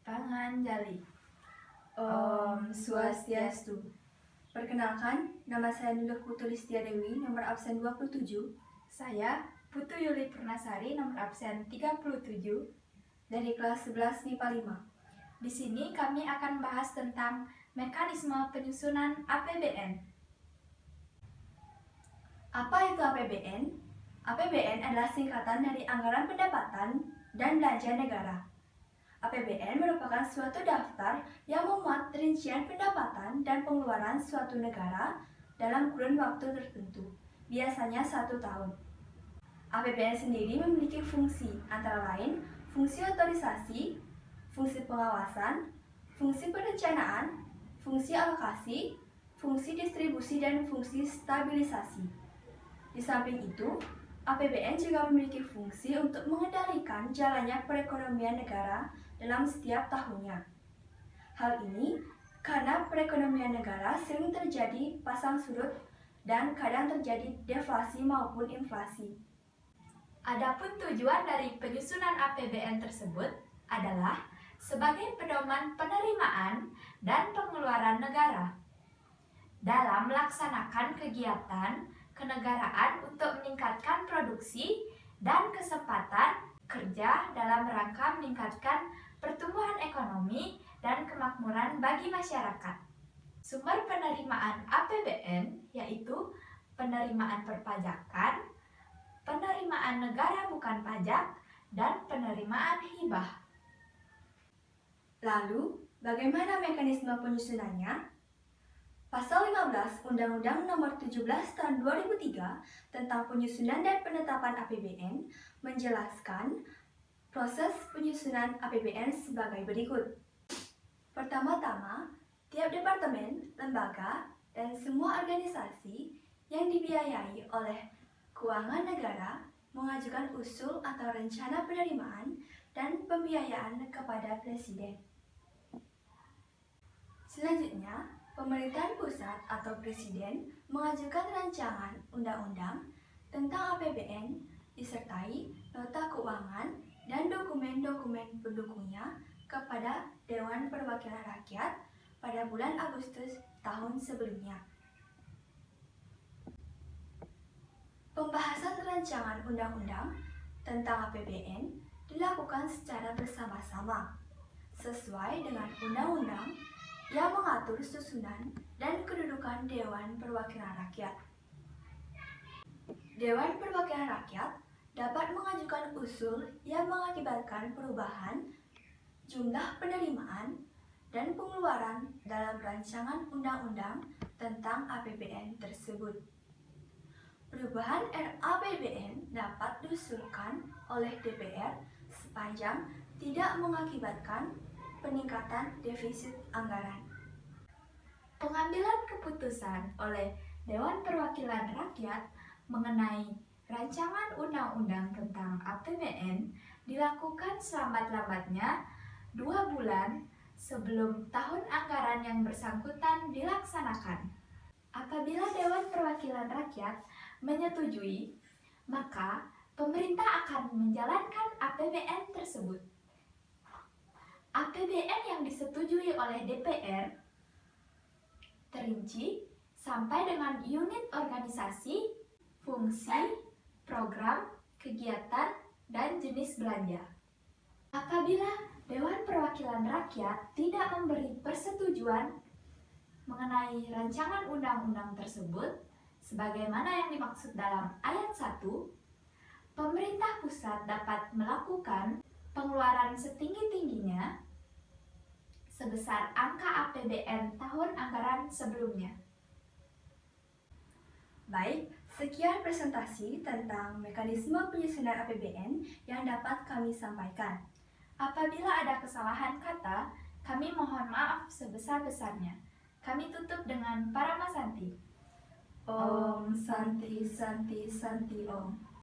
Panganjali. Om Swastiastu. Perkenalkan, nama saya Nilih Putu Listia Dewi, nomor absen 27. Saya Putu Yuli Purnasari, nomor absen 37, dari kelas 11 MIPA 5. Di sini kami akan membahas tentang mekanisme penyusunan APBN. Apa itu APBN? APBN adalah singkatan dari Anggaran Pendapatan dan Belanja Negara. APBN merupakan suatu daftar yang memuat rincian pendapatan dan pengeluaran suatu negara dalam kurun waktu tertentu, biasanya 1 tahun. APBN sendiri memiliki fungsi, antara lain fungsi otorisasi, fungsi pengawasan, fungsi perencanaan, fungsi alokasi, fungsi distribusi, dan fungsi stabilisasi. Di samping itu, APBN juga memiliki fungsi untuk mengendalikan jalannya perekonomian negara dalam setiap tahunnya. Hal ini karena perekonomian negara sering terjadi pasang surut dan kadang terjadi deflasi maupun inflasi. Adapun tujuan dari penyusunan APBN tersebut adalah sebagai pedoman penerimaan dan pengeluaran negara dalam melaksanakan kegiatan kenegaraan untuk meningkatkan produksi dan kesempatan kerja dalam rangka meningkatkan pertumbuhan ekonomi dan kemakmuran bagi masyarakat. Sumber penerimaan APBN yaitu penerimaan perpajakan, penerimaan negara bukan pajak, dan penerimaan hibah. Lalu, bagaimana mekanisme penyusunannya? Pasal 15 Undang-Undang Nomor 17 Tahun 2003 tentang penyusunan dan penetapan APBN menjelaskan proses penyusunan APBN sebagai berikut. Pertama-tama, tiap departemen, lembaga, dan semua organisasi yang dibiayai oleh keuangan negara mengajukan usul atau rencana penerimaan dan pembiayaan kepada Presiden. Selanjutnya, pemerintahan pusat atau Presiden mengajukan rancangan undang-undang tentang APBN disertai nota keuangan dan dokumen-dokumen pendukungnya kepada Dewan Perwakilan Rakyat pada bulan Agustus tahun sebelumnya. Pembahasan rancangan undang-undang tentang APBN dilakukan secara bersama-sama sesuai dengan undang-undang yang mengatur susunan dan kedudukan Dewan Perwakilan Rakyat. Dewan Perwakilan Rakyat dapat mengajukan usul yang mengakibatkan perubahan jumlah penerimaan dan pengeluaran dalam rancangan undang-undang tentang APBN tersebut. Perubahan RAPBN dapat diusulkan oleh DPR sepanjang tidak mengakibatkan peningkatan defisit anggaran. Pengambilan keputusan oleh Dewan Perwakilan Rakyat mengenai rancangan undang-undang tentang APBN dilakukan selambat-lambatnya 2 bulan sebelum tahun anggaran yang bersangkutan dilaksanakan. Apabila Dewan Perwakilan Rakyat menyetujui, maka pemerintah akan menjalankan APBN tersebut. APBN yang disetujui oleh DPR terinci sampai dengan unit organisasi, fungsi, program, kegiatan, dan jenis belanja. Apabila Dewan Perwakilan Rakyat tidak memberi persetujuan mengenai rancangan undang-undang tersebut, sebagaimana yang dimaksud dalam ayat 1, pemerintah pusat dapat melakukan pengeluaran setinggi-tingginya sebesar angka APBN tahun anggaran sebelumnya. Baik, sekian presentasi tentang mekanisme penyusunan APBN yang dapat kami sampaikan. Apabila ada kesalahan kata, kami mohon maaf sebesar-besarnya. Kami tutup dengan Paramasanti. Om Santi Santi Santi Om.